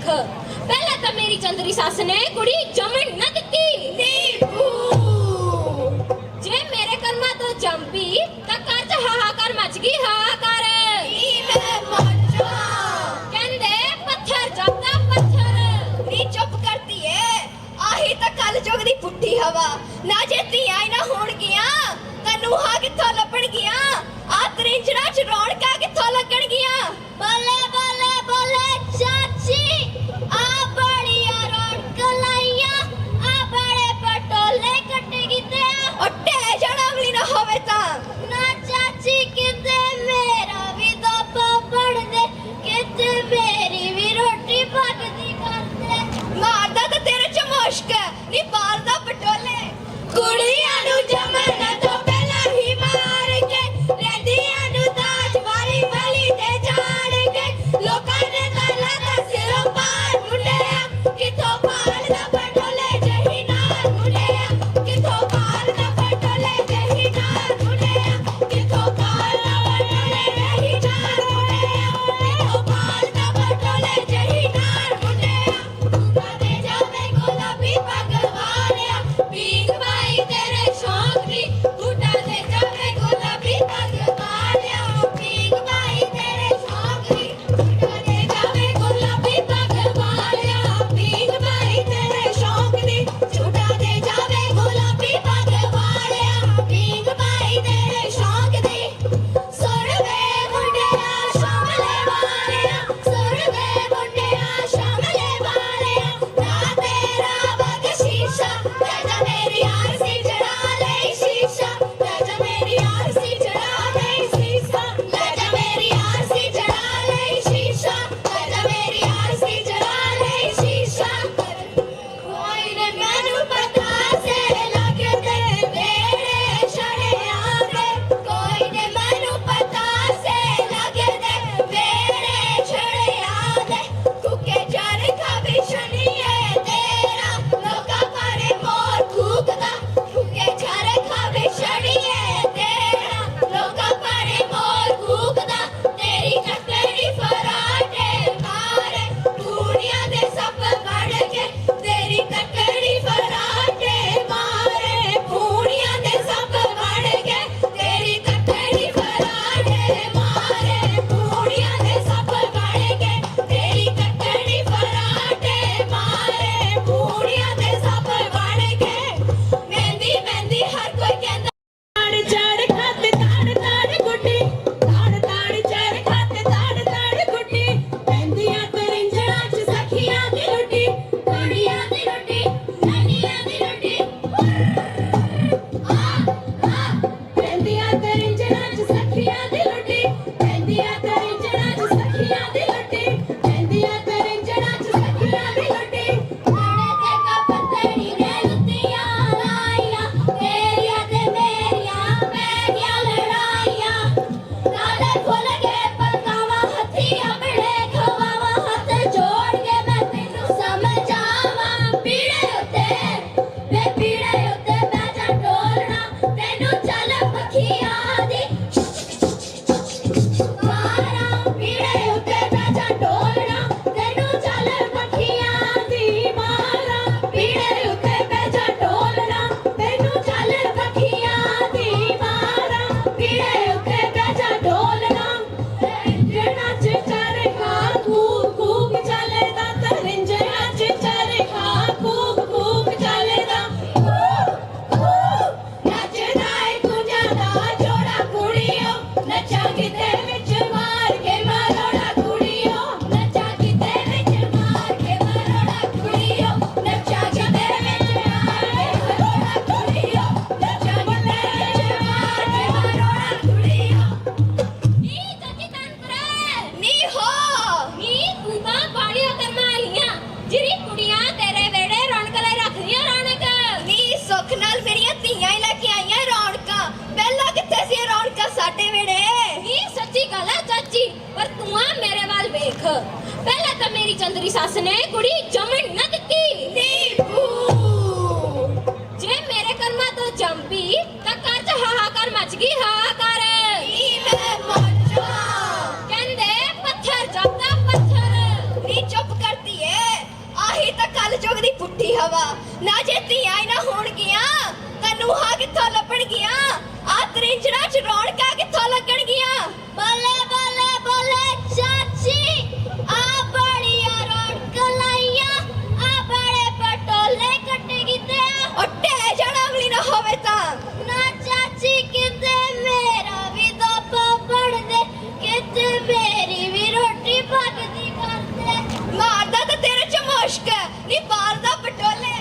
पहले तो मेरी चंदरी सस ने कुड़ी जमन न दिती जे मेरे कर्मा तो जंपी ता घर च हाहाकार मच गई हाहाकार कहंदे पत्थर जपदा पत्थर नी चुप करती है आही तो कल जुग दी पुट्ठी हवा ना जे धीआं ही ना होणगियां तां नूहां कित्थों लभणगियां आ त्रिंजड़ा च रौणकां कित्थों लगणगियां बोले बोले बोले चाची आ बड़िया रौनक लाइया आ बड़े पटोले कटेगी ते ओ ढह जाना अमली ना होवे तां ना चाची किते मेरा भी दोपा पड़ दे किते मेरी भी रोटी पकदी कर दे मारदा तां तेरे च मुश्क नी बालदा पटोले कुड़ियां नू जमन तो पहला ही मार के रैंदियां नू ताज वाली वाली ते जान के लोकां ने ताला दा सिरों पार मुंडिया किथों पालदा पटोले जही नार मुंडिया किथों पालदा पटोले जही नार मुंडिया किथों पालदा पटोले जही नार मुंडिया किथों पालदा पटोले जही नार मुंडिया कदे जावे गुलाबी पग वालिया पींग भाई तेरे शौक दी बूटा दे जावे गुलाबी पग वालिया पींग भाई तेरे शौक दी बूटा दे जावे गुलाबी पग वालिया पींग भाई तेरे शौक दी झूठा दे जावे गुलाबी पग वालिया पींग भाई तेरे शौक दी सुर वे मुंडिया शामले वालिया सुर वे मुंडिया शामले वालिया ना तेरा बग शीशा जा मेरी आरसी चढ़ा ले शीशा जा मेरी आरसी चढ़ा ले शीशा जा मेरी आरसी चढ़ा ले शीशा जा मेरी आरसी चढ़ा ले शीशा कोई ने मैनू पता से लगदे वेड़े छड़े आंदे कोई ने मैनू पता से लगदे वेड़े छड़े आंदे कुके चर खावे शनिए तेरा लोका पारे मोर कूकदा कुके चर खावे शनिए तेरा लोका पारे मोर कूकदा तेरी कटड़ी फराटे मारे दुनिया दे सब बढ़ के तेरी कटड़ी फराटे मारे दुनिया दे सब बढ़ के तेरी कटड़ी फराटे मारे दुनिया दे सब बढ़ के तेरी कटड़ी फराटे मारे दुनिया दे सब बढ़ के मेहंदी मेहंदी हर कोई कहंदा ताड़ चढ़ खाते ताड़ ताड़ गुड्डी ताड़ ताड़ चढ़ खाते ताड़ ताड़ गुड्डी मेहंदियां त्रिंजड़ा च सखियां दी लुटी कुड़ियां दी लुटी नैनियां दी लुटी मेहंदियां त्रिंजड़ा च सखियां दी लुटी मेहंदियां त्रिंजड़ा च सखियां दी लुटी मेहंदियां त्रिंजड़ा च सखियां दी लुटी आड़े ते कपतड़ी ने लुतियां लाइयां तेरियां ते मेरियां पैगियां लड़ाइयां नाले फुल गए पलकावां हत्थी अपने खवावां हत्थ जोड़ के मैं तैनू समझावां पीड़े उत्ते वे पीड़े उत्ते मैं जा डोलना तैनू चल पखियां दी मारा पीड़े उत्ते मैं जा डोलना तैनू चल पखियां दी मारा पीड़े उत्ते मैं जा डोलना तैनू चल पखियां दी मारा पीड़े उत्ते मैं जा डोलना रिंजणा च चरखा खूब खूब चलेदा रिंजणा च चरखा खूब खूब चलेदा नचदा है कुंजा दा जोड़ा कुड़ियो नचा किते विच मार के मरोड़ा कुड़ियो नचा किते विच मार के मरोड़ा कुड़ियो नचा किते विच मार के मरोड़ा कुड़ियो नचा किते विच मार के मरोड़ा कुड़ियो नी चाची तनपुरा नी हो नी तू तां बाड़िया कर्मा आईयां जिरी कुड़ियां तेरे वेड़े रौनक ले रखदियां रौनक नी सुख नाल मेरियां धीआं ही लेके आईयां रौनकां पहला कित्थे सी रौनकां साडे वेड़े नी सच्ची गल है चाची पर तू आ मेरे वाल वेख पहले तो मेरी चंदरी सस ने कुड़ी जमन न दिती नी जे मेरे कर्मा तो जंपी ता घर च हाहाकार मच गई हाहाकार नी मैं मौजा कहंदे पत्थर जपदा पत्थर नी चुप करती है ਪੁੱਠੀ ਹਵਾ ਨਾ ਜੇ ਧੀਆਂ ਹੀ ਨਾ ਹੋਣਗੀਆਂ ਤਾਂ ਨੂੰਹਾਂ ਕਿੱਥੋਂ ਲੱਭਣਗੀਆਂ ਆ ਤ੍ਰਿੰਜਣਾ ਚ ਰੌਣਕਾਂ ਕਿੱਥੋਂ ਲੱਗਣਗੀਆਂ ਬੱਲੇ ਬੱਲੇ ਬੱਲੇ ਚਾਚੀ ਆ ਬੜੀਆਂ ਰੌਣਕਾਂ ਲਾਈਆਂ ਆ ਬੜੇ ਪਟੋਲੇ ਕੱਟੇ ਕੀਤੇ ਆ ਉਹ ਢਹਿ ਜਾਣਾ ਅਮਲੀ ਨਾ ਹੋਵੇ ਤਾਂ ਨਾ ਚਾਚੀ ਕਿਤੇ ਮੇਰਾ ਵੀ ਦੋਪਾ ਪੜਦੇ ਕਿਤੇ ਮੇਰੀ ਵੀ ਰੋਟੀ ਪੱਕਦੀ ਕਰਦੇ ਮਾਰਦਾ ਤਾਂ ਤੇਰੇ ਚ ਮੁਸ਼ਕ ਨੀ ਪਾਲਦਾ ਪਟੋਲੇ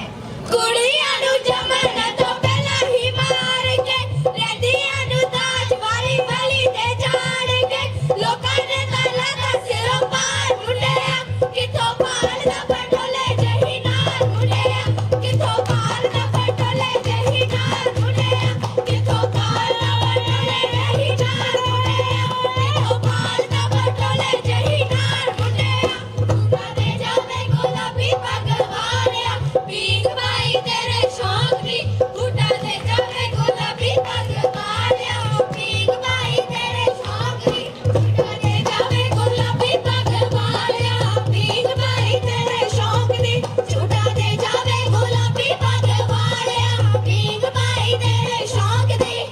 ਕੁੜੀਆਂ ਨੂੰ ਜੰਮਣ ਤੋਂ ਪਹਿਲਾਂ ਹੀ ਮਾਰ ਕੇ ਰਹਿੰਦੀਆਂ ਨੂੰ ਤਾਜ ਵਾਲੀ ਵਲੀ ਤੇ ਜਾਣ ਕੇ ਲੋਕਾਂ ਨੇ ਤਾਂ ਲੱਗਾ ਸਿਰੋਂ ਪਾਰ ਮੁੰਡਿਆ ਕਿੱਥੋਂ ਪਾਲਦਾ ਪਟੋਲੇ ਜਹੀ ਨਾਲ ਮੁੰਡਿਆ ਕਿੱਥੋਂ ਪਾਲਦਾ ਪਟੋਲੇ ਜਹੀ ਨਾਲ ਮੁੰਡਿਆ ਕਿੱਥੋਂ ਪਾਲਦਾ ਪਟੋਲੇ ਜਹੀ ਨਾਲ ਮੁੰਡਿਆ ਕਿੱਥੋਂ ਪਾਲਦਾ ਪਟੋਲੇ ਜਹੀ ਨਾਲ ਮੁੰਡਿਆ ਤੂੰ ਦੇ ਜਾਵੇ ਗੁਲਾਬੀ ਪੱਗ ਵਾਲਿਆ ਪੀਂਗ ਬਾਈ ਤੇਰੇ ਸ਼ੌਕ ਦੀ ਬੂਟਾ ਦੇ ਜਾਵੇ ਗੁਲਾਬੀ ਪੱਗ ਵਾਲਿਆ ਪੀਂਗ ਬਾਈ ਤੇਰੇ ਸ਼ੌਕ ਦੀ ਬੂਟਾ ਦੇ ਜਾਵੇ ਗੁਲਾਬੀ ਪੱਗ ਵਾਲਿਆ ਪੀਂਗ ਬਾਈ ਤੇਰੇ ਸ਼ੌਕ ਦੀ ਝੂਟਾ ਦੇ ਜਾਵੇ ਗੁਲਾਬੀ ਪੱਗ ਵਾਲਿਆ ਪੀਂਗ ਬਾਈ ਤੇਰੇ ਸ਼ੌਕ ਦੀ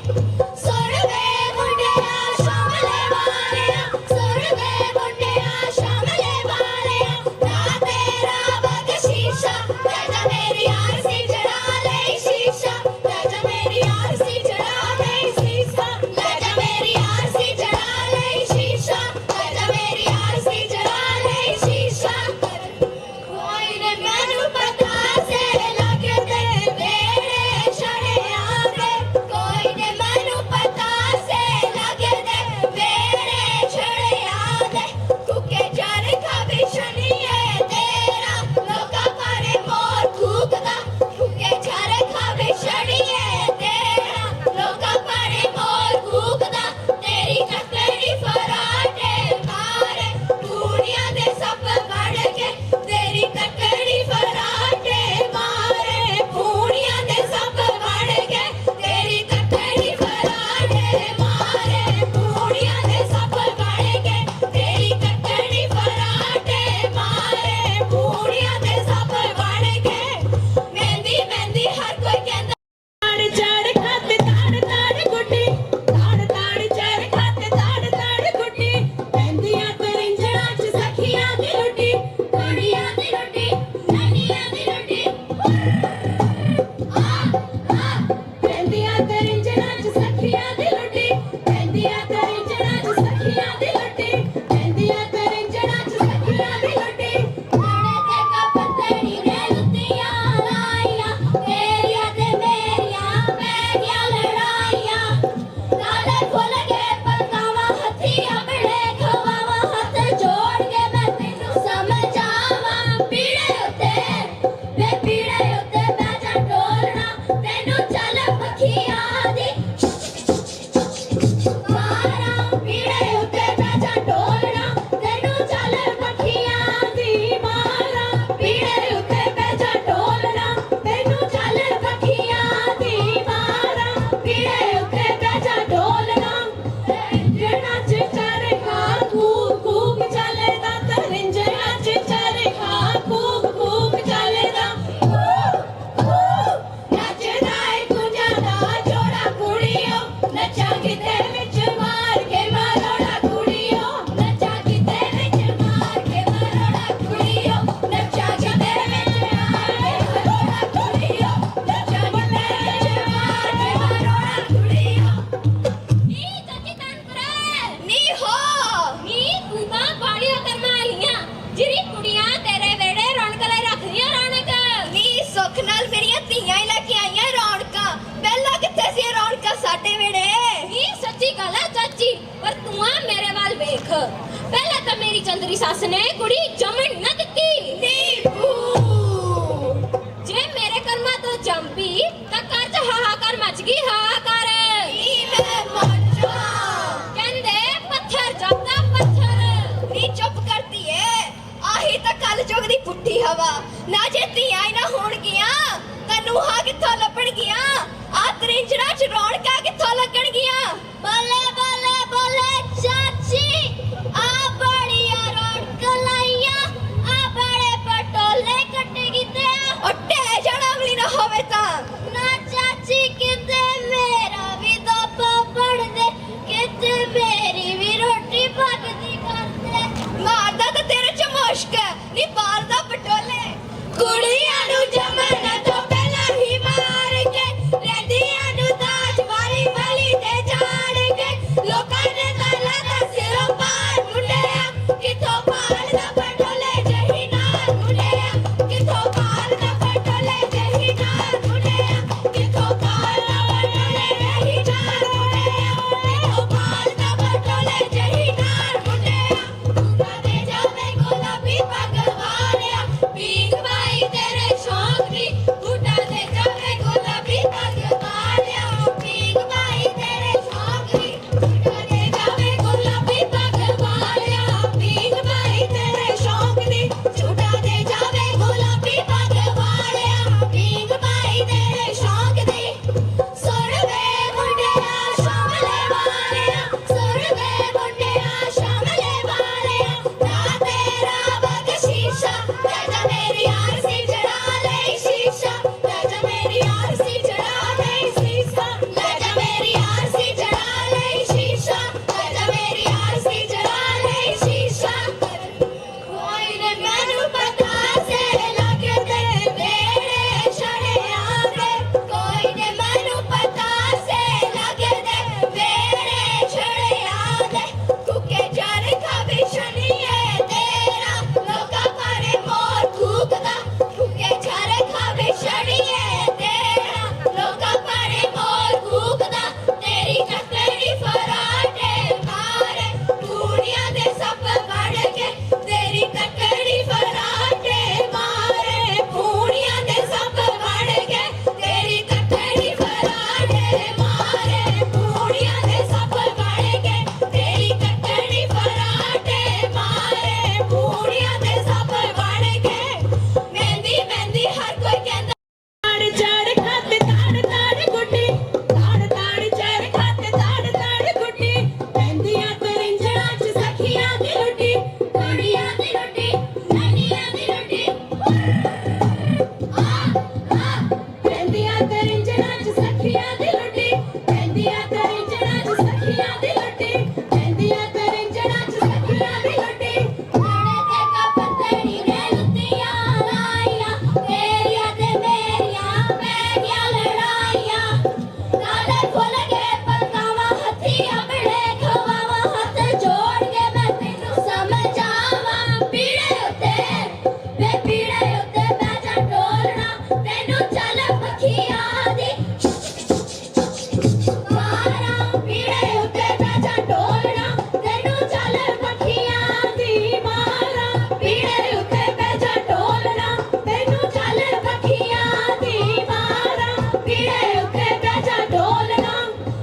ਸੁਣ ਵੇ ਮੁੰਡਿਆ ਸ਼ਾਮਲੇ ਵਾਲਿਆ ਸੁਣ ਵੇ ਮੁੰਡਿਆ ਸ਼ਾਮਲੇ ਵਾਲਿਆ ਨਾ ਤੇਰਾ ਬਖਸ਼ੀਸ਼ਾ ਲੈ ਜਾ ਮੇਰੀ ਆਰਸੀ ਚੜਾ ਲੈ ਸ਼ੀਸ਼ਾ ਲੈ ਜਾ ਮੇਰੀ ਆਰਸੀ ਚੜਾ ਲੈ ਸ਼ੀਸ਼ਾ ਲੈ ਜਾ ਮੇਰੀ ਆਰਸੀ ਚੜਾ ਲੈ ਸ਼ੀਸ਼ਾ ਲੈ ਜਾ ਮੇਰੀ ਆਰਸੀ ਚੜਾ ਲੈ ਸ਼ੀਸ਼ਾ ਕੋਈ ਨੇ ਮੈਨੂੰ ਪਤਾ ਸੇ ਲੱਗਦੇ ਵੇੜੇ ਛੜਿਆਂ ਦੇ ਕੋਈ ਨੇ ਮੈਨੂੰ ਪਤਾ ਸੇ ਲੱਗਦੇ ਵੇੜੇ ਛੜਿਆਂ ਦੇ ਕੁੱਕੇ ਚਰ ਖਾਵੇ ਸ਼ਨੀਏ ਤੇਰਾ ਲੋਕਾਂ ਪਾਰੇ ਮੋਰ ਕੂਕਦਾ ਕੁੱਕੇ ਚਰ ਖਾਵੇ ਸ਼ਨੀਏ ਤੇਰਾ ਲੋਕਾਂ ਪਾਰੇ ਮੋਰ ਕੂਕਦਾ ਤੇਰੀ ਕੱਕੜੀ ਫਰਾਟੇ ਮਾਰੇ ਪੂੜੀਆਂ ਦੇ ਸੱਪ ਵੜ ਕੇ ਤੇਰੀ ਕੱਕੜੀ ਫਰਾਟੇ ਮਾਰੇ ਪੂੜੀਆਂ ਦੇ ਸੱਪ ਵੜ ਕੇ ਤੇਰੀ ਕੱਕੜੀ ਫਰਾਟੇ ਮਾਰੇ ਪੂੜੀਆਂ ਦੇ ਸੱਪ ਵੜ ਕੇ ਤੇਰੀ ਕੱਕੜੀ ਫਰਾਟੇ ਮਾਰੇ ਪੂੜੀਆਂ ਦੇ ਸੱਪ ਵੜ ਕੇ ਮਹਿੰਦੀ ਮਹਿੰਦੀ ਹਰ ਕੋਈ ਕਹਿੰਦਾ ਤਾੜ ਚੜ ਖਾਤੇ ਤਾੜ ਤਾੜ ਗੁੱਡੀ ਤਾੜ ਤਾੜ ਚੜ ਖਾਤੇ ਤਾੜ ਤਾੜ ਗੁੱਡੀ ਮਹਿੰਦੀਆਂ ਤਰਿੰਜਣਾ ਚ ਸਖੀਆਂ ਦੀ ਰੋਟੀ ਕੁੜੀਆਂ ਦੀ ਰੋਟੀ ਨਾਨੀਆਂ ਦੀ ਰੋਟੀ ਮਹਿੰਦੀਆਂ ਤਰਿੰਜਣਾ ਚ ਸਖੀਆਂ ਦੀ ਰੋਟੀ ਮਹਿੰਦੀਆਂ ਤਰਿੰਜਣਾ ਚ ਸਖੀਆਂ ਦੀ ਰੋਟੀ ਮਹਿੰਦੀਆਂ ਤਰਿੰਜਣਾ ਚ ਸਖੀਆਂ ਦੀ ਰੋਟੀ ਨਾਲੇ ਤੇ ਕੱਪਤੜੀ ਨੇ ਲੁੱਟੀਆਂ ਲਾਈਆਂ ਤੇਰੀਆਂ ਤੇ ਮੇਰੀਆਂ ਪੈ ਗਿਆ ਲੜਾਈਆਂ ਨਾਲੇ ਫੁੱਲ ਗਏ ਪਤਾਵਾਂ ਹੱਥੀ ਆਪਣੇ ਖਵਾਵਾਂ ਹੱਥ ਜੋੜ ਕੇ ਮੈਂ ਤੈਨੂੰ ਸਮਝਾਵਾਂ ਪੀੜੇ ਉੱਤੇ ਬਹਿ ਜਾ ਟੋਲਣਾ ਤੈਨੂੰ ਚੱਲ ਪੱਖੀਆਂ ਦੀ ਮਾਰਾਂ ਪੀੜੇ ਉੱਤੇ ਬਹਿ ਜਾ ਟੋਲਣਾ ਤੈਨੂੰ ਚੱਲ ਪੱਖੀਆਂ ਦੀ ਮਾਰਾਂ ਪੀੜੇ ਉੱਤੇ ਬਹਿ ਜਾ ਟੋਲਣਾ ਤੈਨੂੰ ਚੱਲ ਪੱਖੀਆਂ ਦੀ ਮਾਰਾਂ ਪੀੜੇ ਉੱਤੇ ਬਹਿ ਜਾ ਟੋਲਣਾ ਰਿੰਜਣਾ ਚ ਚਰਖਾ ਖੂਬ ਖੂਬ ਚੱਲਦਾ ਤਾਂ ਰਿੰਜਣਾ ਚ ਚਰਖਾ ਖੂਬ ਖੂਬ ਚੱਲਦਾ ਨੱਚਦਾ ਏ ਕੁੰਜਾਂ ਦਾ ਜੋੜਾ ਕੁੜੀਓ ਨੱਚਾਂ ਕਿਤੇ ਵਿੱਚ ਮਾਰ ਕੇ ਮਰੋੜਾ ਕੁੜੀਓ ਨੱਚਾਂ ਕਿਤੇ ਵਿੱਚ ਮਾਰ ਕੇ ਮਰੋੜਾ ਕੁੜੀਓ ਨੱਚਾਂ ਕਿਤੇ ਵਿੱਚ ਮਾਰ ਕੇ ਮਰੋੜਾ ਕੁੜੀਓ ਨੱਚਾਂ ਕਿਤੇ ਵਿੱਚ ਮਾਰ ਕੇ ਮਰੋੜਾ ਕੁੜੀਓ ਨੀ ਚਾਚੀ ਤਨਪੁਰੇ ਨੀ ਹੋ ਨੀ ਤੂੰ ਤਾਂ ਬਾੜੀਆਂ ਕਰਮਾਂ ਲੀਆਂ ਜਿਹੜੀ ਕੁੜੀਆਂ ਤੇਰੇ ਵੇੜੇ ਰੌਣਕ ਲਈ ਰੱਖਦੀਆਂ ਰੌਣਕ ਨੀ ਸੁੱਖ ਨਾਲ ਮੇਰੀਆਂ ਧੀਆਂ ਹੀ ਲੈ ਕੇ ਆਈਆਂ ਰੌਣਕਾਂ ਪਹਿਲਾਂ ਕਿੱਥੇ ਸੀ ਇਹ ਰੌਣਕਾਂ ਸਾਡੇ ਵੇੜੇ ਨੀ ਸੱਚੀ ਗੱਲ ਹੈ ਚਾਚੀ ਪਰ ਤੂੰ ਆ ਮੇਰੇ ਵੱਲ ਵੇਖ ਪਹਿਲਾਂ ਤਾਂ ਮੇਰੀ ਚੰਦਰੀ ਸੱਸ ਨੇ ਕੁੜੀ ਜੰਮਣ ਨਾ ਦਿੱਤੀ ਨੀ ਬੂ ਜੇ ਮੇਰੇ ਕਰਮਾਂ ਤੋਂ ਜੰਮੀ ਤਾਂ ਘਰ 'ਚ ਹਾਹਾਕਾਰ ਮਚ ਗਈ ਹਾਹਾਕਾਰ ਨੀ ਮੈਂ ਮੋਚਾ ਕਹਿੰਦੇ ਪੱਥਰ ਜਪਦਾ ਪੱਥਰ ਨੀ ਚੁੱਪ ਕਰਦੀ ਏ ਆਹੀ ਤਾਂ ਕੱਲ ਜੁਗ ਦੀ ਪੁੱਠੀ ਹਵਾ ਨਾ ਜੇ ਧੀਆਂ ਹੀ ਨਾ ਹੋਣਗੀਆਂ ਤਾਂ ਨੂੰਹਾਂ ਕਿੱਥੋਂ ਲੱਭਣਗੀਆਂ ਆ ਤ੍ਰਿੰਜਣਾ ਚ ਰੌਣਕਾਂ ਕਿੱਥੋਂ ਲੱਗਣਗੀਆਂ ਬੱਲੇ ਬੱਲੇ ਬੱਲੇ ਚਾਚੀ ਆ ਬੜੀਆਂ ਰੌਣਕਾਂ ਲਾਈਆਂ ਆ ਬੜੇ ਪਟੋਲੇ ਕੱਟੇ ਕੀਤੇ ਆ ਉੱਟੇ ਪੈਂਦੀਆਂ ਤੇ ਰਿੰਝਣਾਂ 'ਚ ਸਖੀਆਂ ਦੀ ਲੁੱਟੀ ਪੈਂਦੀਆਂ ਤੇ ਰਿੰਝਣਾਂ 'ਚ ਸਖੀਆਂ ਦੀ ਲੁੱਟੀ ਪੈਂਦੀਆਂ ਤੇ ਰਿੰਝਣਾਂ 'ਚ ਸਖੀਆਂ ਦੀ ਲੁੱਟੀ ਆੜੇ ਤੇ ਕੱਪਤੜੀ ਨੇ ਲੁੱਟੀਆਂ ਲਾਈਆਂ ਤੇਰੀਆਂ ਤੇ ਮੇਰੀਆਂ ਪੈ ਗਿਆ ਲੜਾਈਆਂ ਨਾਲੇ ਫੁੱਲ ਕੇ ਪਤਾਵਾਂ ਹੱਥੀਂ ਆਪਣੇ ਖਵਾਵਾਂ ਹੱਥ ਜੋੜ ਕੇ ਮੈਂ ਤੈਨੂੰ ਸਮਝਾਵਾਂ ਪੀੜੇ ਉੱਤੇ ਵੇ ਪੀੜੇ ਉੱਤੇ ਬਹਿ ਜਾ ਡੋਲਣਾ ਤੈਨੂੰ ਚੱਲ ਪੱਖੀਆਂ ਦੀ ਮਾਰਾਂ ਪੀੜੇ ਉੱਤੇ ਬਹਿ ਜਾ ਡੋਲਣਾ ਤੈਨੂੰ ਚੱਲ ਪੱਖੀਆਂ ਦੀ ਮਾਰਾਂ ਪੀੜੇ ਉੱਤੇ ਬਹਿ ਜਾ ਡੋਲਣਾ ਤੈਨੂੰ ਚੱਲ ਪੱਖੀਆਂ ਦੀ ਮਾਰਾਂ ਪੀੜੇ ਉੱਤੇ ਬਹਿ ਜਾ ਡੋਲਣਾ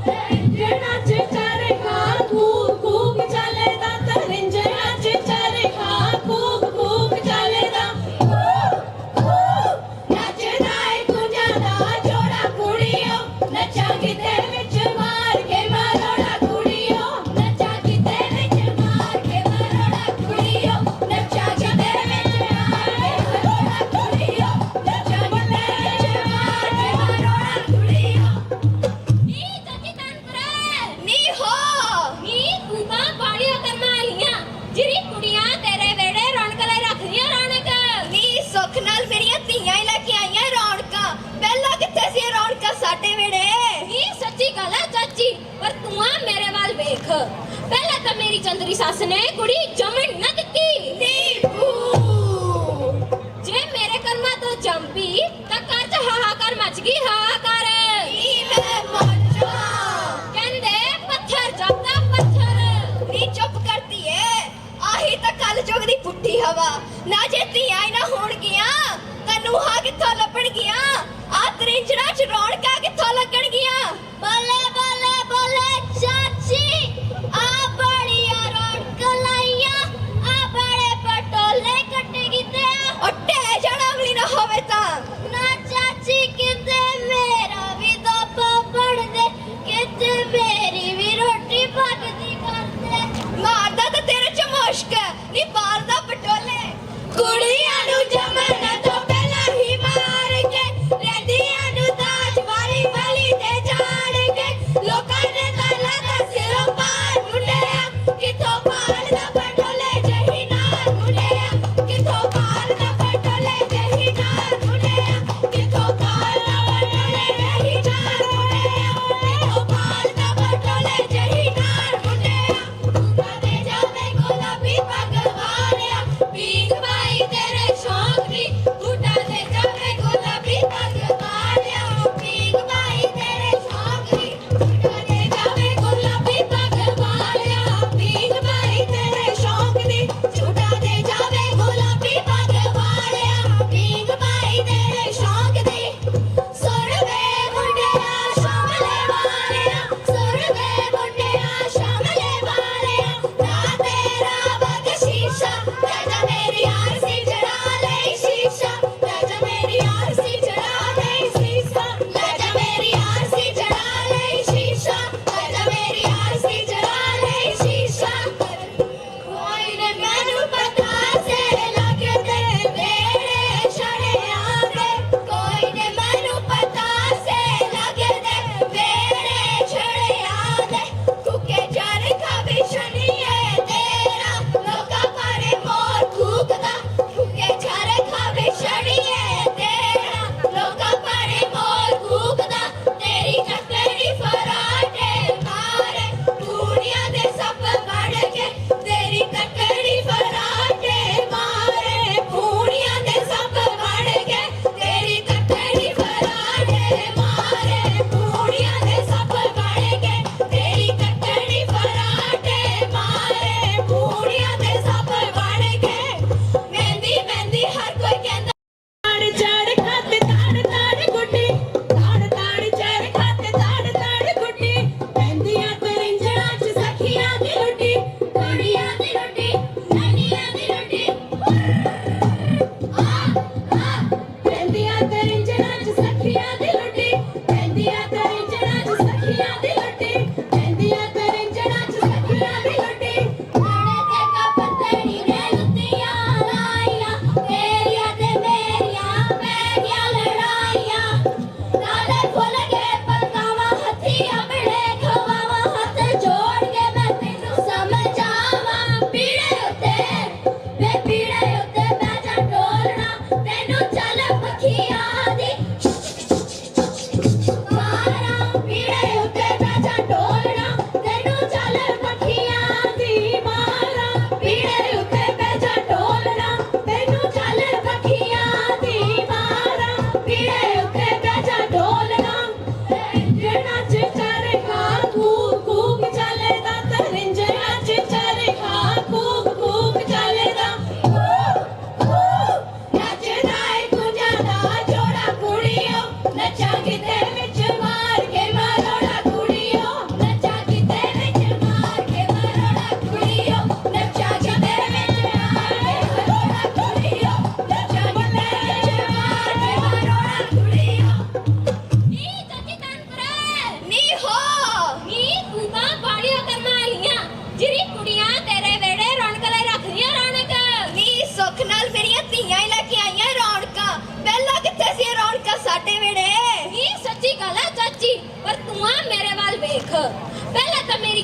ਰਿੰਝਣਾਂ 'ਚ ਚਰਖਾ ਖੂਬ ਖੂਬ ਚੱਲਦਾ ਤਾਂ ਰਿੰਝਣਾਂ 'ਚ ਚਰਖਾ ਖੂਬ ਖੂਬ ਚੱਲਦਾ ਨੱਚਦਾ ਏ ਕੁੰਜਾਂ ਦਾ ਜੋੜਾ ਕੁੜੀਓ ਨੱਚਾਂ ਕਿਤੇ ਵਿੱਚ ਮਾਰ ਕੇ ਮਰੋੜਾ ਕੁੜੀਓ ਨੱਚਾਂ ਕਿਤੇ ਵਿੱਚ ਮਾਰ ਕੇ ਮਰੋੜਾ ਕੁੜੀਓ ਨੱਚਾਂ ਕਿਤੇ ਵਿੱਚ ਮਾਰ ਕੇ ਮਰੋੜਾ ਕੁੜੀਓ ਨੱਚਾਂ ਕਿਤੇ ਵਿੱਚ ਮਾਰ ਕੇ ਮਰੋੜਾ ਕੁੜੀਓ ਨੀ ਚਾਚੀ ਤਨਪੁਰੇ ਨੀ ਹੋ ਨੀ ਤੂੰ ਤਾਂ ਬਾੜੀਆਂ ਕਰਨ ਆਈਆਂ ਜਿਹੜੀ ਕੁੜੀਆਂ ਤੇਰੇ ਵੇੜੇ ਰੌਣਕ ਲਈ ਰੱਖਦੀਆਂ ਰੌਣਕ ਨੀ ਸੁੱਖ ਨਾਲ ਮੇਰੀਆਂ ਧੀਆਂ ਹੀ ਲੈ ਕੇ ਆਈਆਂ ਰੌਣਕਾਂ ਪਹਿਲਾਂ ਕਿੱਥੇ ਸੀ ਇਹ ਰੌਣਕਾਂ ਸਾਡੇ ਵੇੜੇ ਨੀ ਸੱਚੀ ਗੱਲ ਹੈ ਚਾਚੀ ਪਰ ਤੂੰ ਆ ਮੇਰੇ ਵੱਲ ਵੇਖ ਪਹਿਲਾਂ ਤਾਂ ਮੇਰੀ ਚੰਦਰੀ ਸੱਸ ਨੇ ਕੁੜੀ ਜੰਮਣ ਨਾ ਦਿੱਤੀ ਨੀ ਬੂ ਜੇ ਮੇਰੇ ਕਰਮਾਂ ਤੋਂ ਜੰਮੀ ਤਾਂ ਘਰ 'ਚ ਹਾਹਾਕਾਰ ਮਚ ਗਈ ਹਾਹਾਕਾਰ ਨੀ ਮੈਂ ਮੱਚਾ ਕਹਿੰਦੇ ਪੱਥਰ ਜਪਦਾ ਪੱਥਰ ਨੀ ਚੁੱਪ ਕਰਦੀ ਏ ਆਹੀ ਤਾਂ ਕੱਲ ਜੋਗ ਦੀ ਪੁੱਠੀ ਹਵਾ ਨਾ ਜੇ ਧੀਆਂ ਹੀ ਨਾ ਹੋਣਗੀਆਂ ਤਾਂ ਨੂੰਹਾਂ ਕਿੱਥੋਂ ਲੱਭਣਗੀਆਂ ਆ ਤ੍ਰਿੰਜਣਾ 'ਚ ਰੌਣਕਾਂ ਕਿੱਥੋਂ ਲੱਗਣਗੀਆਂ ਬੱਲੇ ਬੱਲੇ ਬੱਲੇ ਚਾਚੀ ਆ ਬੜੀਆਂ ਰੌਣਕ ਲਾਈਆਂ ਆ ਬੜੇ ਪਟੋਲੇ ਕੱਟੇ ਕੀਤੇ ਉੱਟੇ ਜੜਵਲੀ ਨਾ ਹੋਵੇ ਤਾਂ ਨਾ ਚਾਚੀ ਕਿਤੇ ਮੇਰਾ ਵੀ ਦੋਪਾ ਬਣ ਦੇ ਕਿਤੇ ਮੇਰੀ ਵੀ ਰੋਟੀ ਪੱਕਦੀ ਕਰਦੇ ਮਾਰਦਾ ਤਾਂ ਤੇਰੇ ਚ ਮੁਸ਼ਕ ਨੀ ਪਾਲਦਾ ਪਟੋਲੇ ਕੁੜੀਆਂ ਨੂੰ ਜੰਮਣ ਤੋਂ ਪਹਿਲਾਂ ਹੀ ਮਾਰ ਕੇ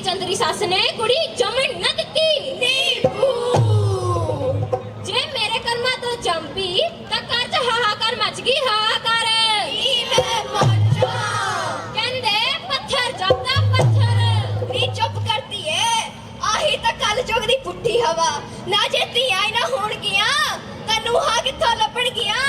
ਮੇਰੀ ਚੰਦਰੀ ਸੱਸ ਨੇ ਕੁੜੀ ਜੰਮਣ ਨਾ ਦਿੱਤੀ ਨੀ ਭੂ ਜੇ ਮੇਰੇ ਕਰਮਾਂ ਤੋਂ ਜੰਮੀ ਤਾਂ ਘਰ 'ਚ ਹਾਹਾਕਾਰ ਮਚ ਗਈ ਹਾਹਾਕਾਰ ਨੀ ਮੈਂ ਮੱਚਾ ਕਹਿੰਦੇ ਪੱਥਰ ਜਪਦਾ ਪੱਥਰ ਨੀ ਚੁੱਪ ਕਰਦੀ ਏ ਆਹੀ ਤਾਂ ਕੱਲ ਜੋਗ ਦੀ ਪੁੱਠੀ ਹਵਾ ਨਾ ਜੇ ਧੀਆਂ ਹੀ ਨਾ ਹੋਣਗੀਆਂ ਤਾਂ ਨੂੰਹਾਂ ਕਿੱਥੋਂ ਲੱਭਣਗੀਆਂ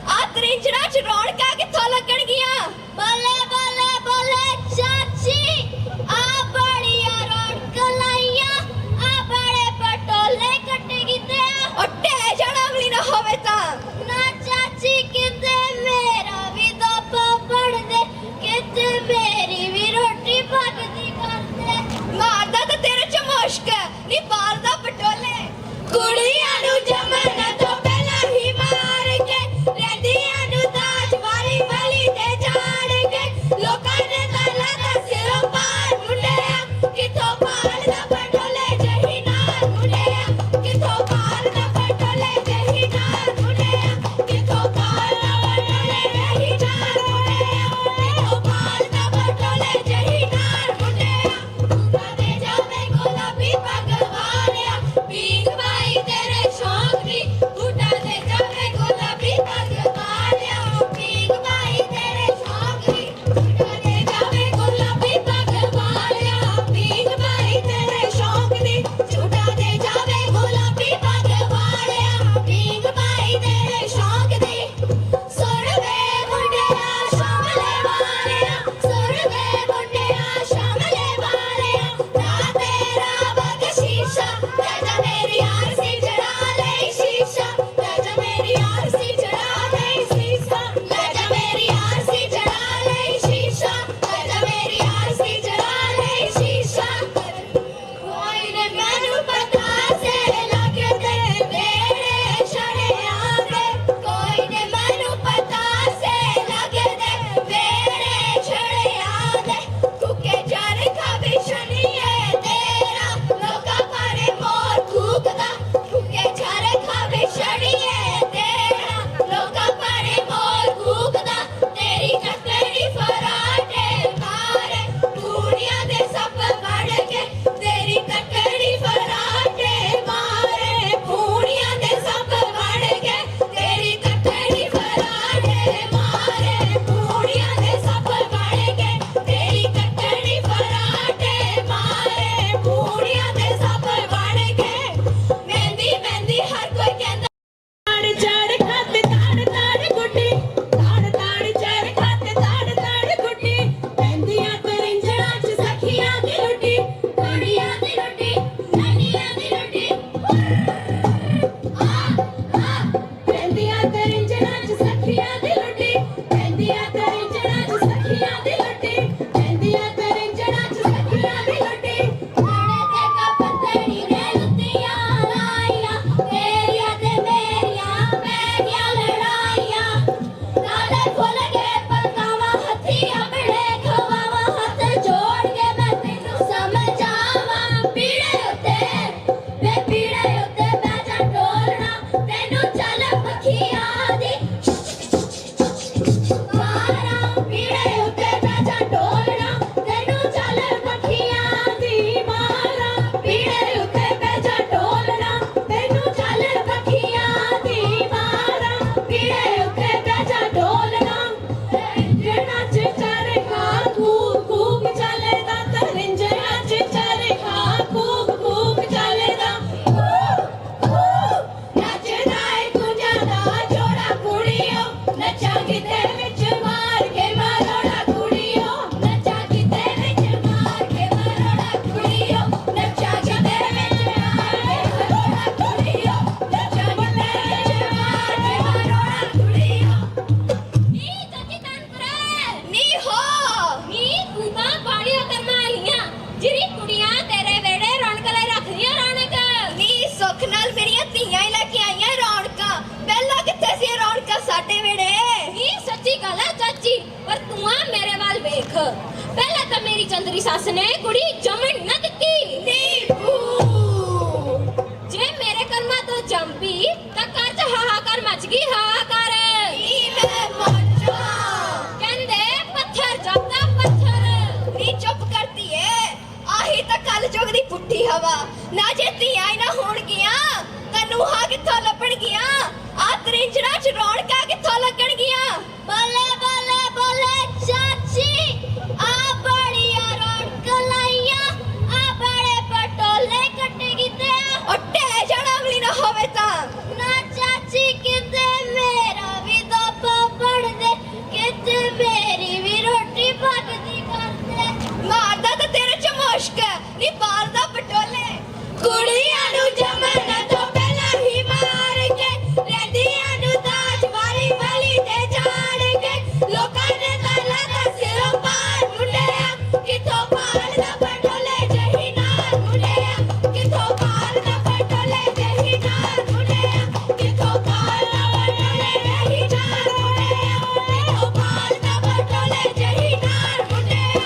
ਆ ਤ੍ਰਿੰਜੜਾ 'ਚ ਰੌਣਕਾਂ ਕਿੱਥੋਂ ਲੱਗਣਗੀਆਂ ਬੱਲੇ ਬੱਲੇ ਬੱਲੇ ਚਾਚੀ ਆ ਬੜੀਆਂ ਰੌਣਕ ਲਾਈਆਂ ਆ ਬੜੇ ਪਟੋਲੇ ਕੱਟੇ ਕੀਤੇ ਉੱਟੇ ਜਾਣਾ ਅਗਲੀ ਨਾ ਹੋਵੇ ਤਾਂ ਨਾ ਚਾਚੀ ਕਿਤੇ ਮੇਰਾ ਵੀ ਦੋਪਾ ਪੜਦੇ ਕਿਤੇ ਮੇਰੀ ਵੀ ਰੋਟੀ ਪੱਕਦੀ ਕਰਦੇ ਮਾਰਦਾ ਤਾਂ ਤੇਰੇ ਚ ਮੁਸ਼ਕ ਨੀ ਪਾਲਦਾ ਪਟੋਲੇ ਕੁੜੀਆਂ ਨੂੰ ਜੰਮਣ ਤੋਂ ਪਹਿਲਾਂ ਹੀ ਮਾਰ ਕੇ ਰਹਿੰਦੀਆਂ ਨੂੰ ਦਾਜ ਵਾਲੀ ਵਾਲੀ ਤੇ ਜਾਣ ਕੇ ਲੋਕਾਂ ਨੇ ਤਾਲਾ ਦਾ ਸਿਰੋਂ ਪਾਰ ਮੁੰਡਿਆ ਕਿੱਥੋਂ ਪਾਲਦਾ ਪਟੋਲੇ ਜਹੀ ਨਾਲ ਮੁੰਡਿਆ ਕਿੱਥੋਂ ਪਾਲਦਾ ਪਟੋਲੇ ਜਹੀ ਨਾਲ ਮੁੰਡਿਆ ਕਿੱਥੋਂ ਪਾਲਦਾ ਪਟੋਲੇ ਜਹੀ ਨਾਲ ਮੁੰਡਿਆ ਕਿੱਥੋਂ ਪਾਲਦਾ ਪਟੋਲੇ ਜਹੀ ਨਾਲ ਮੁੰਡਿਆ ਕਦੇ ਜਾਵੇ ਗੁਲਾਬੀ ਪੱਗ ਵਾਲਿਆ ਪੀਂਗ ਬਾਈ ਤੇਰੇ ਸ਼ੌਕ ਦੀ ਬੂਟਾ ਦੇ ਜਾਵੇ ਗੁਲਾਬੀ ਪੱਗ ਵਾਲਿਆ ਪੀਂਗ ਬਾਈ ਤੇਰੇ ਸ਼ੌਕ ਦੀ ਬੂਟਾ ਦੇ ਜਾਵੇ ਗੁਲਾਬੀ ਪੱਗ ਵਾਲਿਆ ਪੀਂਗ ਬਾਈ ਤੇਰੇ ਸ਼ੌਕ ਦੀ ਝੂਟਾ ਦੇ ਜਾਵੇ ਗੁਲਾਬੀ ਪੱਗ ਵਾਲਿਆ ਪੀਂਗ ਬਾਈ ਤੇਰੇ ਸ਼ੌਕ ਦੀ ਸੁਣ ਵੇ ਮੁੰਡਿਆ ਸ਼ਾਮਲੇ ਵਾਲਿਆ ਸੁਣ ਵੇ ਮੁੰਡਿਆ ਸ਼ਾਮਲੇ ਵਾਲਿਆ ਨਾ ਤੇਰਾ ਬਖਸ਼ੀਸ਼ਾ ਲੈ ਜਾ ਮੇਰੀ ਆਰਸੀ ਚੜਾ ਲੈ ਸ਼ੀਸ਼ਾ ਲੈ ਜਾ ਮੇਰੀ ਆਰਸੀ ਚੜਾ ਲੈ ਸ਼ੀਸ਼ਾ ਲੈ ਜਾ ਮੇਰੀ ਆਰਸੀ ਚੜਾ ਲੈ ਸ਼ੀਸ਼ਾ ਲੈ ਜਾ ਮੇਰੀ ਆਰਸੀ ਚੜਾ ਲੈ ਸ਼ੀਸ਼ਾ ਕੋਈ ਨੇ ਮੈਨੂੰ ਪਤਾ ਸੇ ਲੱਗਦੇ ਮੇਰੇ ਛੜਿਆਂ ਦੇ ਕੋਈ ਨੇ ਮੈਨੂੰ ਪਤਾ ਸੇ ਲੱਗਦੇ ਮੇਰੇ ਛੜਿਆਂ ਦੇ ਕੁੱਕੇ ਚਾਰੇ ਖਾਵੇ ਸ਼ਨੀਏ ਤੇਰਾ ਲੋਕਾਂ ਪਾਰੇ ਮੋਰ ਕੂਕਦਾ ਕੁੱਕੇ ਚਾਰੇ ਖਾਵੇ ਸ਼ਨੀਏ ਤੇਰਾ ਲੋਕਾਂ ਪਾਰੇ ਮੋਰ ਕੂਕਦਾ ਤੇਰੀ ਕੱਟੜੀ ਫਰਾਟੇ ਮਾਰੇ ਪੂੜੀਆਂ ਦੇ ਸੱਪ ਵੜ ਕੇ ਤੇਰੀ ਕੱਟੜੀ ਫਰਾਟੇ ਮਾਰੇ ਪੂੜੀਆਂ ਦੇ ਸੱਪ ਵੜ ਕੇ ਤੇਰੀ ਕੱਟੜੀ ਫਰਾਟੇ ਮਾਰੇ ਪੂੜੀਆਂ ਦੇ ਸੱਪ ਵੜ ਕੇ ਤੇਰੀ ਕੱਟੜੀ ਫਰਾਟੇ ਮਾਰੇ ਪੂੜੀਆਂ ਦੇ ਸੱਪ ਵੜ ਕੇ ਮਹਿੰਦੀ ਮਹਿੰਦੀ ਹਰ ਕੋਈ ਕਹਿੰਦਾ ਤਾੜ ਚੜ ਖਾਤੇ ਤਾੜ ਤਾੜ ਗੁੱਡੀ ਤਾੜ ਤਾੜ ਚੜ ਖਾਤੇ ਤਾੜ ਤਾੜ ਗੁੱਡੀ ਪੈਂਦੀਆਂ ਤਰਿੰਜਣਾ ਚ ਸਖੀਆਂ ਦੀ ਰੋਟੀ ਕੁੜੀਆਂ ਦੀ ਰੋਟੀ ਨਾਨੀਆਂ ਦੀ ਰੋਟੀ ਪੈਂਦੀਆਂ ਤਰਿੰਜਣਾ ਚ ਸਖੀਆਂ ਦੀ ਰੋਟੀ ਪੈਂਦੀਆਂ ਤਰਿੰਜਣਾ ਚ ਸਖੀਆਂ ਦੀ ਰੋਟੀ ਪੈਂਦੀਆਂ ਤਰਿੰਜਣਾ ਚ ਸਖੀਆਂ ਦੀ ਰੋਟੀ ਨਾਲੇ ਤੇ ਕੱਪਤਣੀ ਨੇ ਲੁੱਟੀਆਂ ਲਾਈਆਂ ਤੇਰੀਆਂ ਤੇ ਮੇਰੀਆਂ ਪੈ ਗਈਆਂ ਲੜਾਈਆਂ ਨਾਲੇ ਫੁੱਲ ਗਏ ਪਤਾਵਾਂ ਹੱਥੀ ਆਪਣੇ ਖਵਾਵਾਂ ਹੱਥ ਜੋੜ ਕੇ ਮੈਂ ਤੈਨੂੰ ਸਮਝਾਵਾਂ ਪੀੜੇ ਉੱਤੇ ਵੇ ਪੀੜੇ ਉੱਤੇ ਬਹਿ ਜਾ ਡੋਲਣਾ ਤੈਨੂੰ ਚੱਲ ਪੱਖੀਆਂ ਦੀ ਮਾਰਾਂ ਪੀੜੇ ਉੱਤੇ ਬਹਿ ਜਾ ਡੋਲਣਾ ਤੈਨੂੰ ਚੱਲ ਪੱਖੀਆਂ ਦੀ ਮਾਰਾਂ ਪੀੜੇ ਉੱਤੇ ਬਹਿ ਜਾ ਡੋਲਣਾ ਤੈਨੂੰ ਚੱਲ ਪੱਖੀਆਂ ਦੀ ਮਾਰਾਂ ਪੀੜੇ ਉੱਤੇ ਬਹਿ ਜਾ ਡੋਲਣਾ ਤਰਿੰਜਣਾ ਚ ਚਰਖਾ ਕੂਕ ਕੂਕ ਚੱਲਦਾ ਤਰਿੰਜਣਾ ਚ ਚਰਖਾ ਕੂਕ ਕੂਕ ਚੱਲਦਾ ਨੱਚਦਾ ਏ ਕੁੰਜਾਂ ਦਾ ਜੋੜਾ ਕੁੜੀਓ ਨੱਚਾਂ ਕਿਤੇ ਵਿੱਚ ਮਾਰ ਕੇ ਮਰੋੜਾ ਕੁੜੀਓ ਨੱਚਾਂ ਕਿਤੇ ਵਿੱਚ ਮਾਰ ਕੇ ਮਰੋੜਾ ਕੁੜੀਓ ਨੱਚਾਂ ਕਿਤੇ ਵਿੱਚ ਮਾਰ ਕੇ ਮਰੋੜਾ ਕੁੜੀਓ ਨੱਚਾਂ ਕਿਤੇ ਵਿੱਚ ਮਾਰ ਕੇ ਮਰੋੜਾ ਕੁੜੀਓ ਨੀ ਚਾਚੀ ਤੰਤਰੇ ਨੀ ਹੋ ਨੀ ਤੂੰ ਤਾਂ ਬਾੜੀਆਂ ਕਰਨ ਵਾਲੀਆਂ ਜਿਹੜੀ ਕੁੜੀਆਂ ਤੇਰੇ ਵੇੜੇ ਰੌਣਕ ਲਈ ਰੱਖਦੀਆਂ ਰੌਣਕ ਨੀ ਸੁੱਖ ਨਾਲ ਮੇਰੀਆਂ ਧੀਆਂ ਹੀ ਲੈ ਕੇ ਆਈਆਂ ਰੌਣਕਾਂ ਪਹਿਲਾਂ ਕਿੱਥੇ ਸੀ ਇਹ ਰੌਣਕਾਂ ਸਾਡੇ ਵੇੜੇ ਨੀ ਸੱਚੀ ਗੱਲ ਹੈ ਚਾਚੀ ਪਰ ਤੂੰ ਆ ਮੇਰੇ ਵੱਲ ਵੇਖ ਪਹਿਲਾਂ ਤਾਂ ਮੇਰੀ ਚੰਦਰੀ ਸੱਸ ਨੇ ਕੁੜੀ ਜੰਮਣ ਨਾ ਦਿੱਤੀ ਨੀ ਭੂ ਜੇ ਮੇਰੇ ਕਰਮਾਂ ਤੋਂ ਜੰਮੀ ਤਾਂ ਘਰ 'ਚ ਹਾਹਾਕਾਰ ਮਚ ਗਈ ਹਾਹਾਕਾਰ ਨੀ ਮੈਂ ਮੱਚਾ ਕਹਿੰਦੇ ਪੱਥਰ ਜਪਦਾ ਪੱਥਰ ਨੀ ਚੁੱਪ ਕਰਦੀ ਏ ਆਹੀ ਤਾਂ ਕੁੜੀਆਂ ਨੂੰ ਜੰਮਣ ਤੋਂ ਪਹਿਲਾਂ ਹੀ ਮਾਰ ਕੇ ਰਹਿੰਦੀਆਂ ਨੂੰ ਦਾਜ ਵਾਲੀ ਵਾਲੀ ਤੇ ਜਾਣ ਕੇ ਲੋਕਾਂ ਨੇ ਤਾਲਾ ਦਾ ਸਿਰੋਂ ਪਾਰ ਮੁੰਡਿਆ ਕਿੱਥੋਂ ਪਾਲਦਾ ਪਟੋਲੇ ਜਹੀ ਨਾਲ ਮੁੰਡਿਆ ਕਿੱਥੋਂ ਪਾਲਦਾ ਪਟੋਲੇ ਜਹੀ ਨਾਲ ਮੁੰਡਿਆ ਕਿੱਥੋਂ ਪਾਲਦਾ ਪਟੋਲੇ ਜਹੀ ਨਾਲ ਮੁੰਡਿਆ ਕਿੱਥੋਂ ਪਾਲਦਾ ਪਟੋਲੇ ਜਹੀ ਨਾਲ ਮੁੰਡਿਆ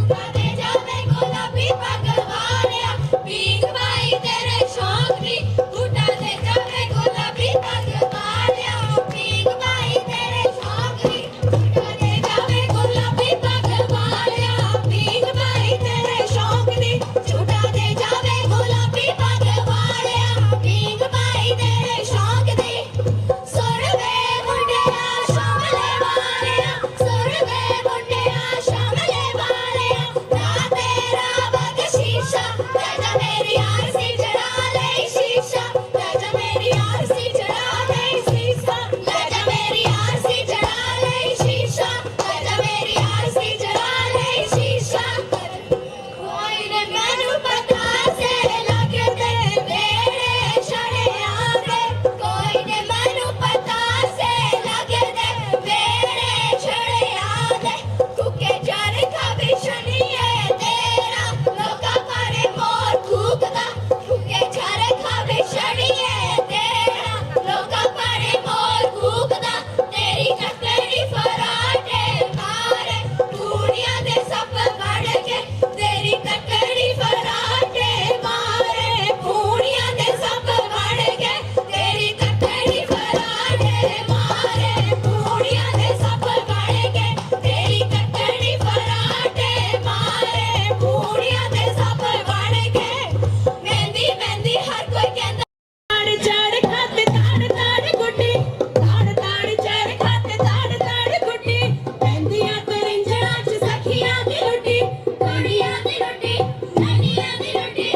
ਕਦੇ ਜਾਵੇ ਗੁਲਾਬੀ ਪੱਗ ਵਾਲਿਆ ਪੀਂਗ ਬਾਈ ਤੇਰੇ ਸ਼ੌਕ ਦੀ ਬੂਟਾ ਦੇ ਜਾਵੇ ਗੁਲਾਬੀ ਪੱਗ ਵਾਲਿਆ ਪੀਂਗ ਬਾਈ ਤੇਰੇ ਸ਼ੌਕ ਦੀ ਬੂਟਾ ਦੇ ਜਾਵੇ ਗੁਲਾਬੀ ਪੱਗ ਵਾਲਿਆ ਪੀਂਗ ਬਾਈ ਤੇਰੇ ਸ਼ੌਕ ਦੀ ਝੂਟਾ ਦੇ ਜਾਵੇ ਗੁਲਾਬੀ ਪੱਗ ਵਾਲਿਆ ਪੀਂਗ ਬਾਈ ਤੇਰੇ ਸ਼ੌਕ ਦੀ ਸੁਰਵੇ ਮੁੰਡਿਆ ਸ਼ਾਮਲੇ ਵਾਲਿਆ ਸੁਰਵੇ ਮੁੰਡਿਆ ਸ਼ਾਮਲੇ ਵਾਲਿਆ ਨਾ ਤੇਰਾ ਬਖਸ਼ੀਸ਼ਾ ਰਾਜਾ ਮੇਰੀ ਆਰਸੀ ਚੜਾ ਲੈ ਸ਼ੀਸ਼ਾ ਰਾਜਾ ਮੇਰੀ ਆਰਸੀ ਚੜਾ ਲੈ ਸ਼ੀਸ਼ਾ ਰਾਜਾ ਮੇਰੀ ਆਰਸੀ ਚੜਾ ਲੈ ਸ਼ੀਸ਼ਾ ਰਾਜਾ ਮੇਰੀ ਆਰਸੀ ਚੜਾ ਲੈ ਸ਼ੀਸ਼ਾ ਕੋਈ ਨੇ ਮੈਨੂੰ ਪਤਾ ਸੇ ਲੱਗਦੇ ਵੇੜੇ ਛੜਿਆਂ ਦੇ ਕੋਈ ਨੇ ਮੈਨੂੰ ਪਤਾ ਸੇ ਲੱਗਦੇ ਵੇੜੇ ਛੜਿਆਂ ਦੇ ਕੁੱਕੇ ਚਰਖਾ ਵਿਛਣੀਏ ਤੇਰਾ ਲੋਕਾਂ ਪਾਰੇ ਮੋਰ ਕੂਕਦਾ ਕੁੱਕੇ ਚਰਖਾ ਵਿਛਣੀਏ ਤੇਰਾ ਲੋਕਾਂ ਪਾਰੇ ਮੋਰ ਕੂਕਦਾ ਤੇਰੀ ਚੱਕਰੀ ਫਰਾਟੇ ਮਾਰੇ ਦੁਨੀਆ ਦੇ ਸੱਪ ਵੜ ਕੇ ਤੇਰੀ ਕੱਟੜੀ ਫਰਾਟੇ ਮਾਰੇ ਦੁਨੀਆ ਦੇ ਸੱਪ ਵੜ ਕੇ ਤੇਰੀ ਕੱਟੜੀ ਫਰਾਟੇ ਮਾਰੇ ਦੁਨੀਆ ਦੇ ਸੱਪ ਵੜ ਕੇ ਤੇਰੀ ਕੱਟੜੀ ਫਰਾਟੇ ਮਾਰੇ ਦੁਨੀਆ ਦੇ ਸੱਪ ਵੜ ਕੇ ਮਹਿੰਦੀ ਮਹਿੰਦੀ ਹਰ ਕੋਈ ਕਹਿੰਦਾ ਤਾੜ ਚੜ ਖਾਤੇ ਤਾੜ ਤਾੜ ਗੁੱਡੀ ਤਾੜ ਤਾੜ ਚੜ ਖਾਤੇ ਤਾੜ ਤਾੜ ਗੁੱਡੀ ਪੈਂਦੀਆਂ ਤਰਿੰਜਣਾ ਚ ਸਖੀਆਂ ਦੀ ਲੁੱਟੀ ਕੁੜੀਆਂ ਦੀ ਲੁੱਟੀ ਨੈਣੀਆਂ ਦੀ ਲੁੱਟੀ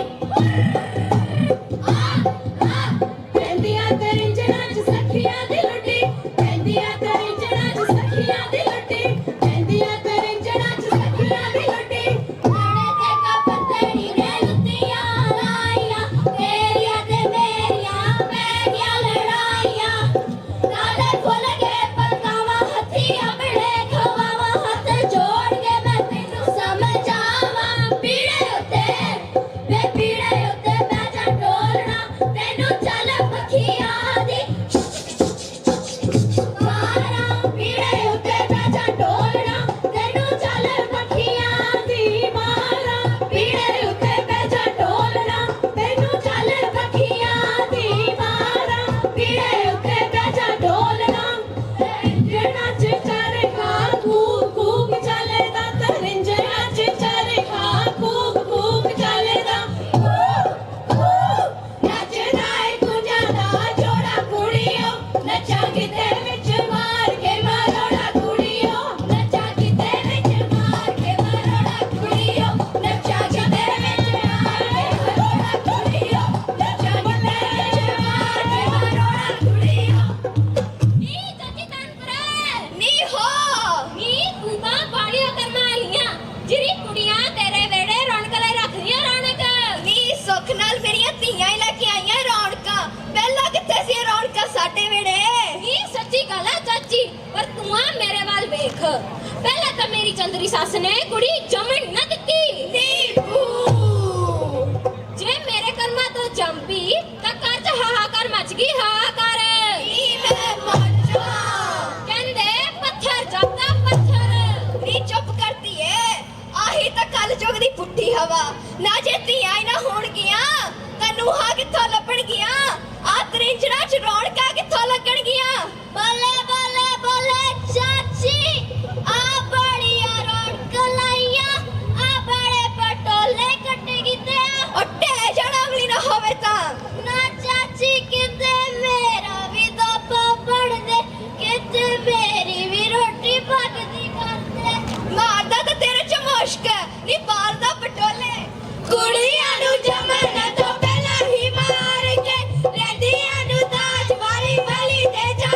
ਪੈਂਦੀਆਂ ਤਰਿੰਜਣਾ ਚ ਸਖੀਆਂ ਦੀ ਲੁੱਟੀ ਪੈਂਦੀਆਂ ਤਰਿੰਜਣਾ ਚ ਸਖੀਆਂ ਦੀ ਲੁੱਟੀ ਪੈਂਦੀਆਂ ਤਰਿੰਜਣਾ ਚ ਸਖੀਆਂ ਦੀ ਲੁੱਟੀ ਨਾਲੇ ਤੇ ਕੱਪ ਤੇਰੀ ਨੇ ਲੁੱਟੀਆਂ ਲਾਈਆਂ ਤੇਰੀਆਂ ਤੇ ਮੇਰੀਆਂ ਪੈ ਗਿਆ ਲੜਾਈਆਂ ਨਾਲੇ ਫੁੱਲ ਗਏ ਪਤਾਵਾਂ ਹੱਥੀ ਆਪਣੇ ਖਵਾਵਾਂ ਹੱਥ ਜੋੜ ਕੇ ਮੈਂ ਤੈਨੂੰ ਸਮਝਾਵਾਂ ਪੀੜੇ ਉੱਤੇ ਵੇ ਪੀੜੇ ਉੱਤੇ ਬਹਿ ਜਾ ਡੋਲਣਾ ਤੈਨੂੰ ਚੱਲ ਪੱਖੀਆਂ ਦੀ ਮਾਰਾਂ ਪੀੜੇ ਉੱਤੇ ਬਹਿ ਜਾ ਡੋਲਣਾ ਤੈਨੂੰ ਚੱਲ ਪੱਖੀਆਂ ਦੀ ਮਾਰਾ ਪੀੜੇ ਉੱਤੇ ਬਹਿ ਜਾ ਡੋਲਣਾ ਤੈਨੂੰ ਚੱਲ ਪੱਖੀਆਂ ਦੀ ਮਾਰਾ ਪੀੜੇ ਉੱਤੇ ਬਹਿ ਜਾ ਡੋਲਣਾ ਤਰਿੰਜਣਾ ਚ ਚਰਖਾ ਖੂਬ ਖੂਬ ਚੱਲਦਾ ਤਰਿੰਜਣਾ ਚ ਚਰਖਾ ਖੂਬ ਖੂਬ ਚੱਲਦਾ ਨੱਚਦਾ ਏ ਕੁੰਜਾਂ ਦਾ ਜੋੜਾ ਕੁੜੀਓ ਨੱਚਾਂ ਕਿਤੇ ਵਿੱਚ ਮਾਰ ਕੇ ਮਰੋੜਾ ਕੁੜੀਓ ਨੱਚਾ ਕਿਤੇ ਵਿੱਚ ਮਾਰ ਕੇ ਮਰੋੜਾ ਕੁੜੀਓ ਨੱਚਾ ਕਿਤੇ ਵਿੱਚ ਮਾਰ ਕੇ ਮਰੋੜਾ ਕੁੜੀਓ ਨੱਚਾ ਕਿਤੇ ਵਿੱਚ ਮਾਰ ਕੇ ਮਰੋੜਾ ਕੁੜੀਓ ਨੀ ਚਾਚੀ ਤਨਪਰੇ ਨੀ ਹੋ ਨੀ ਤੂੰ ਤਾਂ ਬਾੜੀਆਂ ਕਰਮਾਂ ਆਈਆਂ ਜਿਹੜੀ ਕੁੜੀਆਂ ਤੇਰੇ ਵੇੜੇ ਰੌਣਕ ਲੈ ਰੱਖਦੀਆਂ ਰੌਣਕ ਨੀ ਸੁੱਖ ਨਾਲ ਮੇਰੀਆਂ ਧੀਆਂ ਹੀ ਲੈ ਕੇ ਆਈਆਂ ਰੌਣਕਾਂ ਪਹਿਲਾਂ ਕਿੱਥੇ ਸੀ ਇਹ ਰੌਣਕਾਂ ਸਾਡੇ ਵੇੜੇ ਨੀ ਸੱਚੀ ਗੱਲ ਹੈ ਚਾਚੀ ਪਰ ਤੂੰ ਆ ਮੇਰੇ ਵੱਲ ਵੇਖ ਪਹਿਲਾਂ ਤਾਂ ਮੇਰੀ ਚੰਦਰੀ ਸੱਸ ਨੇ ਕੁੜੀ ਜੰਮਣ ਨਾ ਦਿੱਤੀ ਨੀ ਬੂ ਜੇ ਮੇਰੇ ਕਰਮਾਂ ਤੋਂ ਜੰਮੀ ਤਾਂ ਘਰ 'ਚ ਹਾਹਾਕਾਰ ਮਚ ਗਈ ਹਾਹਾਕਾਰ ਨੀ ਮੈਂ ਮੱਚਾ ਕਹਿੰਦੇ ਪੱਥਰ ਜਾਂਦਾ ਪੱਥਰ ਨੀ ਚੁੱਪ ਕਰਦੀ ਏ ਆਹੀ ਤਾਂ ਕੱਲ ਜੋਗ ਦੀ ਪੁੱਠੀ ਹਵਾ ਨਾ ਜੇ ਧੀਆਂ ਹੀ ਨਾ ਹੋਣਗੀਆਂ ਤਾਂ ਨੂੰਹਾਂ ਕਿੱਥੋਂ ਲੱਭਣਗੀਆਂ ਆ ਤਰਿੰਜਣਾ ਚ ਰੌਣਕਾਂ ਕਿੱਥੋਂ ਲੱਗਣਗੀਆਂ ਬੱਲੇ ਬੱਲੇ ਬੱਲੇ ਚਾਚੀ ਆ ਬੜੀਆਂ ਰੌਣਕ ਲਾਈਆਂ ਆ ਬੜੇ ਪਟੋਲੇ ਕੱਟੇ ਕਿਤੇ ਉੱਟੇ ਜਣਾ ਵੀ ਨਾ ਹੋਵੇ ਤਾਂ ਨਾ ਚਾਚੀ ਕਿਤੇ ਮੇਰਾ ਵੀ ਦੋਪਾ ਪੜਦੇ ਕਿਤੇ ਮੇਰੀ ਵੀ ਰੋਟੀ ਪੱਕਦੀ ਕਰਦੇ ਮਾਰਦਾ ਤਾਂ ਤੇਰੇ ਚ ਮੁਸ਼ਕ ਨੀ ਪਾਲਦਾ ਪਟੋਲੇ ਕੁੜੀਆਂ ਨੂੰ ਜੰਮਣ ਤੋਂ ਪਹਿਲਾਂ ਹੀ ਮਾਰ ਕੇ ਰਹਿੰਦੀਆਂ ਨੂੰ ਦਾਜ ਵਾਲੀ ਵਾਲੀ ਤੇ ਜਾ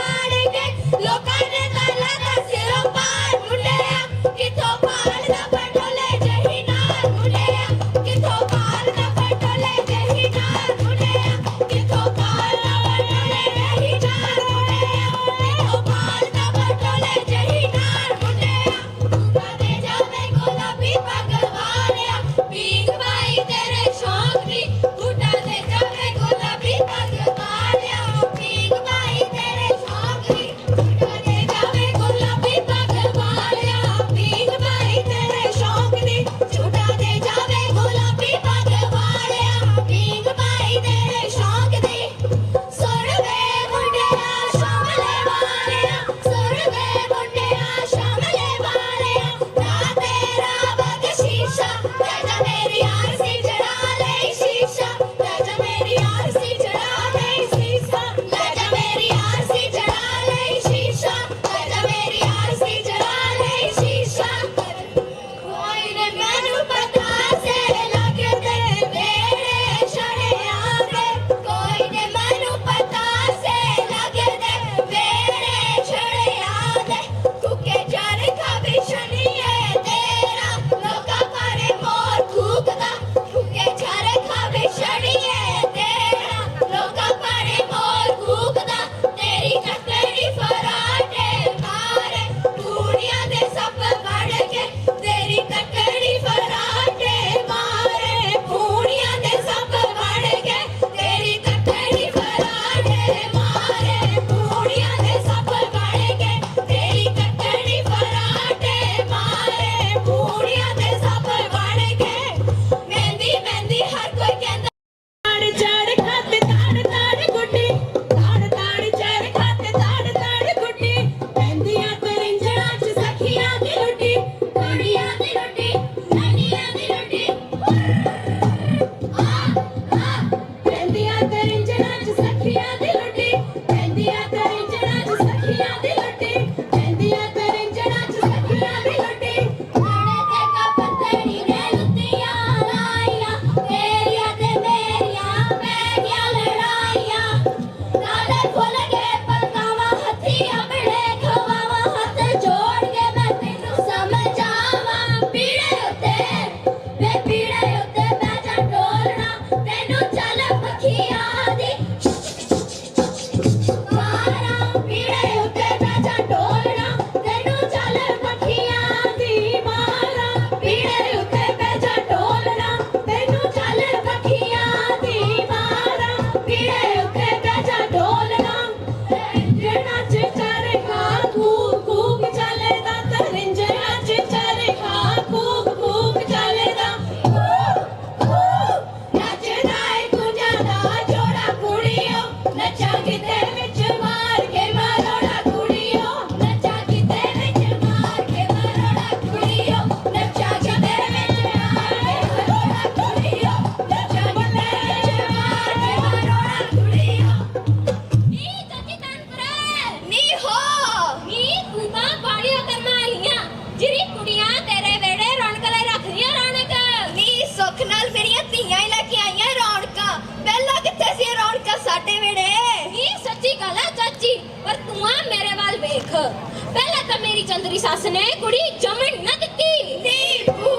ਪਹਿਲਾਂ ਤਾਂ ਮੇਰੀ ਚੰਦਰੀ ਸੱਸ ਨੇ ਕੁੜੀ ਜੰਮਣ ਨਾ ਦਿੱਤੀ। ਨੀਬੂ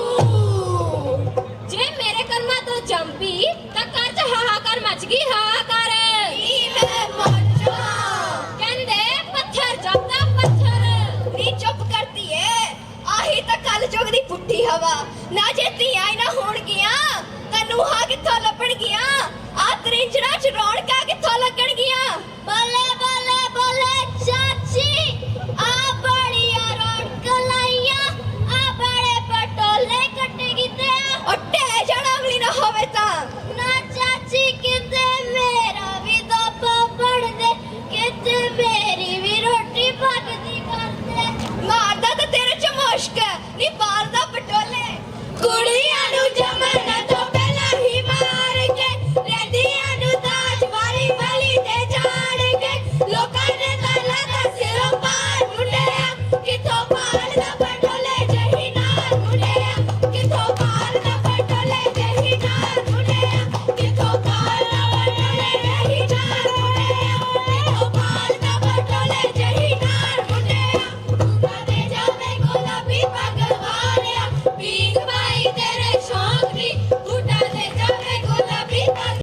ਜੇ ਮੇਰੇ ਕਰਮਾਂ ਤੋਂ ਜੰਮ ਪਈ ਤਾਂ ਘਰ 'ਚ ਹਾਹਾਕਾਰ ਮਚ ਗਈ, ਹਾਹਾਕਾਰ। ਨੀਵੇਂ ਮੋਚਾ ਕਹਿੰਦੇ ਪੱਥਰ ਜਪਦਾ ਪੱਥਰ। ਨੀ ਚੁੱਪ ਕਰਦੀ ਏ, ਆਹੀ ਤਾਂ ਕੱਲ ਜੋਗ ਦੀ ਪੁੱਠੀ ਹਵਾ। ਨਾ ਜੇ ਧੀਆਂ ਹੀ ਨਾ ਹੋਣਗੀਆਂ ਤਾਂ ਨੂੰਹਾਂ ਕਿੱਥੋਂ ਲੱਭਣਗੀਆਂ? ਆ ਤ੍ਰਿੰਜਣਾ ਚ ਰੌਣਕਾਂ ਕਿੱਥੋਂ ਲੱਗਣਗੀਆਂ? ਬੱਲੇ